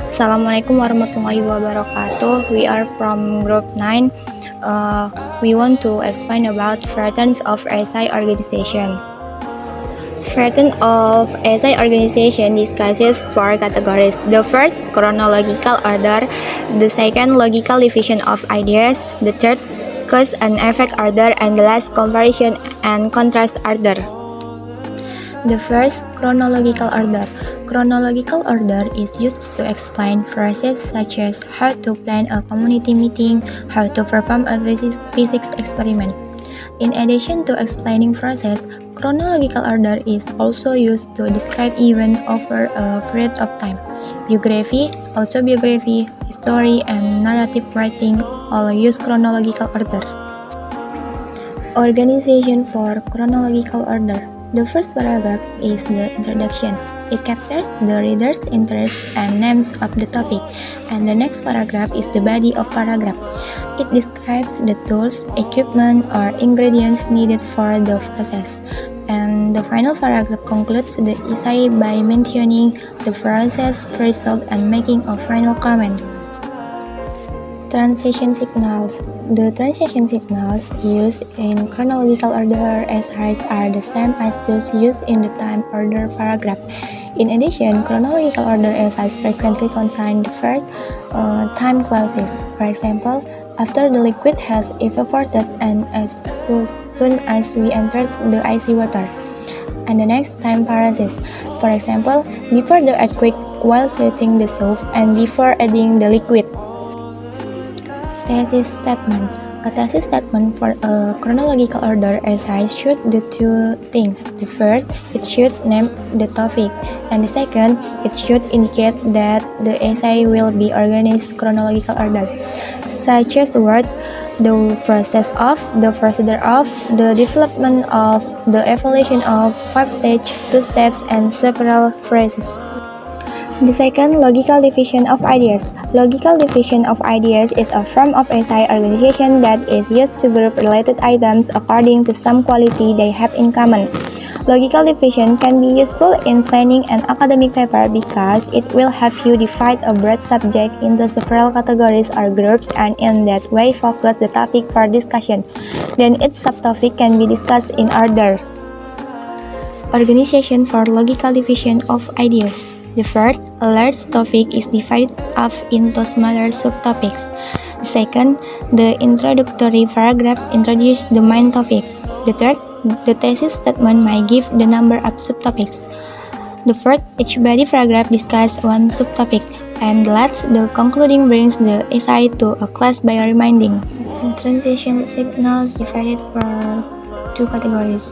Assalamualaikum warahmatullahi wabarakatuh. We are from Group 9. We want to explain about patterns of SI organization. Pattern of SI organization discusses four categories. The first, chronological order. The second, logical division of ideas. The third, cause and effect order. And the last, comparison and contrast order. The first, chronological order. Chronological order is used to explain processes such as how to plan a community meeting, how to perform a physics experiment. In addition to explaining process, chronological order is also used to describe events over a period of time. Biography, autobiography, history, and narrative writing all use chronological order. Organization for chronological order. The first paragraph is the introduction. It captures the reader's interest and names of the topic, and the next paragraph is the body of paragraph. It describes the tools, equipment, or ingredients needed for the process. And the final paragraph concludes the essay by mentioning the process result and making a final comment. Transition signals. The transition signals used in chronological order essays are the same as those used in the time order paragraph. In addition, chronological order essays frequently contain the first time clauses. For example, after the liquid has evaporated and as soon as we entered the icy water. And the next time parenthesis. For example, before the earthquake, while stirring the soup, and before adding the liquid. Thesis statement. A thesis statement for a chronological order essay should do two things. The first, it should name the topic, and the second, it should indicate that the essay will be organized chronological order, such as word, the process of, the procedure of, the development of, the evaluation of, 5 stages, 2 steps, and several phrases. The second, logical division of ideas. Logical division of ideas is a form of essay organization that is used to group related items according to some quality they have in common. Logical division can be useful in planning an academic paper because it will have you divide a broad subject into several categories or groups and in that way focus the topic for discussion. Then each subtopic can be discussed in order. Organization for logical division of ideas. The first, a large topic is divided up into smaller subtopics. The second, the introductory paragraph introduces the main topic. The third, the thesis statement might give the number of subtopics. The fourth, each body paragraph discusses one subtopic. And last, the concluding brings the essay to a close by reminding. The transition signals divided for two categories.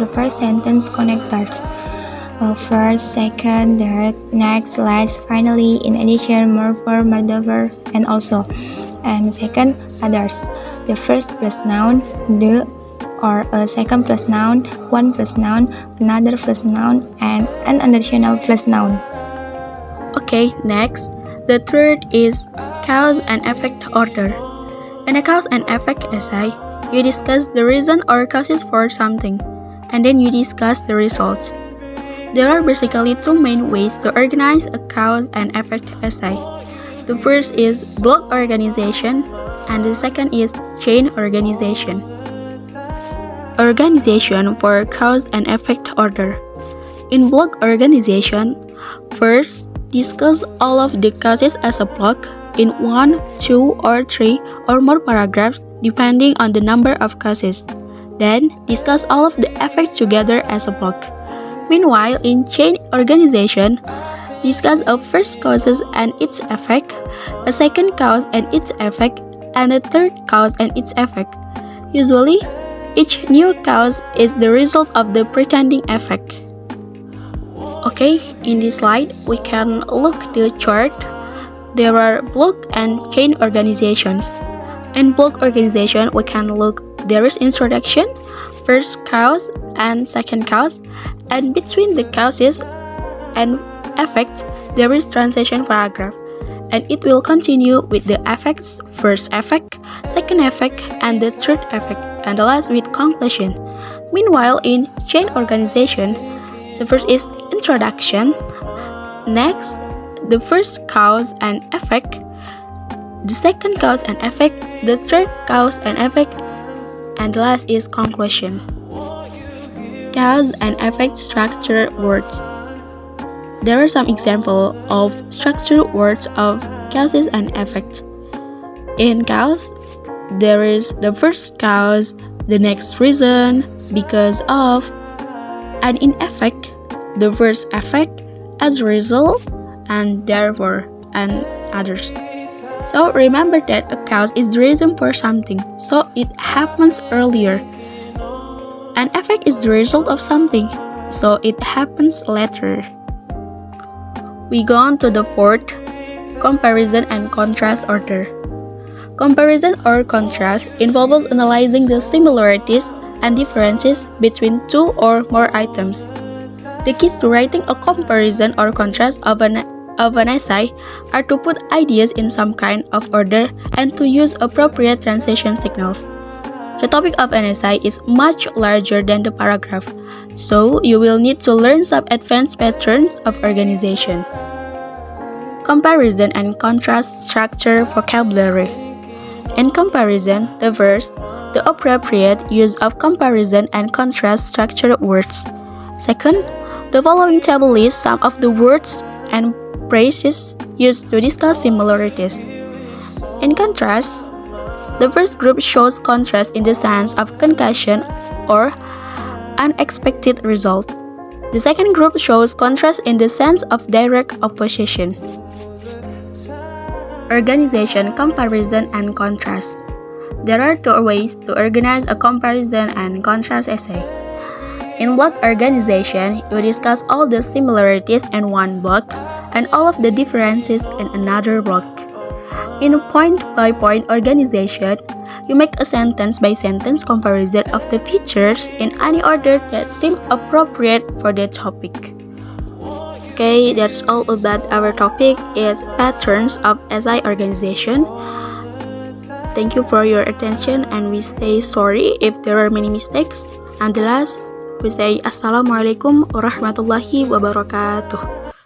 The first, sentence connectors. First, second, third, next, last, finally, in addition, moreover, and also. And second, others. The first plus noun, the, or a second plus noun, one plus noun, another plus noun, and an additional plus noun. Okay, next, the third is cause and effect order. In a cause and effect essay, you discuss the reason or causes for something, and then you discuss the results. There are basically two main ways to organize a cause and effect essay. The first is block organization, and the second is chain organization. Organization for cause and effect order. In block organization, first, discuss all of the causes as a block in 1, 2, or 3 or more paragraphs depending on the number of causes. Then, discuss all of the effects together as a block. Meanwhile, in chain organization, discuss a first causes and its effect, a second cause and its effect, and a third cause and its effect. Usually, each new cause is the result of the pretending effect. Okay, in this slide, we can look the chart. There are block and chain organizations. In block organization, we can look there is introduction, first cause and second cause, and between the causes and effects, there is transition paragraph, and it will continue with the effects, first effect, second effect, and the third effect, and the last with conclusion. Meanwhile, in chain organization, the first is introduction, next the first cause and effect, the second cause and effect, the third cause and effect, and the last is conclusion. Cause and effect structure words. There are some examples of structured words of causes and effect. In cause, there is the first cause, the next reason, because of, and in effect, the first effect, as a result, and therefore, and others. So remember that a cause is the reason for something, so it happens earlier. An effect is the result of something, so it happens later. We go on to the fourth, comparison and contrast order. Comparison or contrast involves analyzing the similarities and differences between two or more items. The keys to writing a comparison or contrast of an essay are to put ideas in some kind of order and to use appropriate transition signals. The topic of an essay is much larger than the paragraph, so you will need to learn some advanced patterns of organization. Comparison and contrast structure vocabulary. In comparison, the first, the appropriate use of comparison and contrast structured words. Second, the following table lists some of the words and phrases used to discuss similarities. In contrast, the first group shows contrast in the sense of concussion or unexpected result. The second group shows contrast in the sense of direct opposition. Organization, comparison, and contrast. There are two ways to organize a comparison and contrast essay. In block organization, you discuss all the similarities in one block and all of the differences in another block. In point-by-point organization, you make a sentence-by-sentence comparison of the features in any order that seem appropriate for the topic. Okay, that's all about our topic is patterns of essay organization. Thank you for your attention and we say sorry if there are many mistakes. And the last, we say Assalamualaikum warahmatullahi wabarakatuh.